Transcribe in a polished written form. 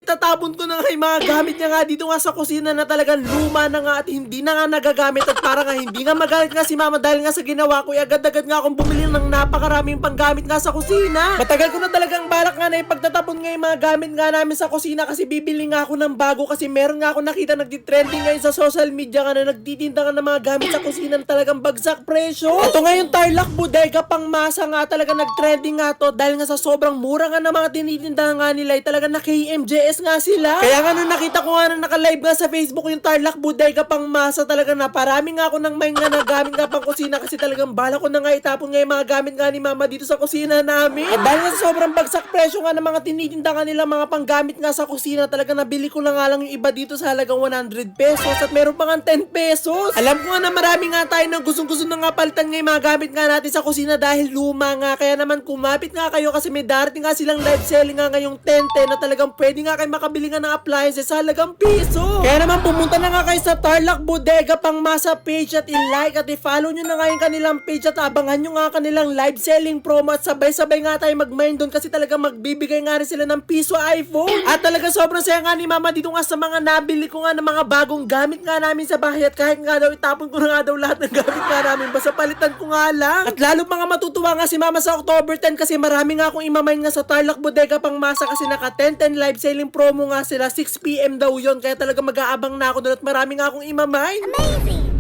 Tatapon ko na nga yung mga gamit niya nga dito nga sa kusina na talagang luma na nga at hindi na nga nagagamit at para nga hindi nga magalit nga si mama dahil nga sa ginawa ko, agad-agad nga akong bumili ng napakaraming panggamit nga sa kusina. Matagal ko na talagang balak nga na ipagtatapon nga yung mga gamit nga namin sa kusina kasi bibili nga ako ng bago kasi meron nga ako nakita nagtitrending ngayon sa social media nga na nagtitinda nga ng mga gamit sa kusina na talagang bagsak presyo. Ito nga yung Tarlac Bodega Pangmasa nga talaga nagtrending nga to dahil nga sa sobrang mura nga ng mga tinitinda nga nila ay talaga na KMJS nga sila. Kaya nga nung nakita ko nga na naka-live nga sa Facebook yung Tarlac Bodega Pangmasa talaga na parami nga ako ng may nga na gamit nga pang kusina kasi talagang bala ko na nga itapon nga yung mga gamit nga ni mama dito sa kusina namin. At dahil nga sa sobrang bagsak presyo nga ng mga tinitinda nga nila mga panggamit nga sa kusina talaga nabili ko na nga lang yung iba dito sa halagang 100 pesos at meron pa nga 10 pesos. Alam ko nga na marami nga tayo ng gustong-gusto na nga palitan nga yung mga gamit nga natin sa kusina dahil luma nga. Kaya naman kumapit nga kayo kasi may darating nga silang live selling nga ngayong 10 na talagang pwede nga kayo makabili nga ng appliances sa halagang piso. Kaya naman pumunta na nga kayo sa Tarlac Bodega Pangmasa page at i-like at i-follow nyo na nga yung kanilang page at abangan nyo nga kanilang live selling promo at sabay-sabay nga tayo mag-mine doon kasi talagang magbibigay nga rin sila ng piso iPhone. At talaga sobrang saya nga ni mama dito nga sa mga nabili ko nga ng mga bagong gamit nga namin sa bahay at kahit nga daw itapon ko na nga daw lahat ng gamit nga namin basta palitan ko nga lang. At lalo mga matutuwa nga si mama sa October 10 kasi marami nga akong imamain nga sa Tarlac Bodega Pangmasa kasi naka 10 live selling promo nga sila 6 PM daw yon kaya talaga mag-aabang na ako doon at marami nga akong imamain. Amazing!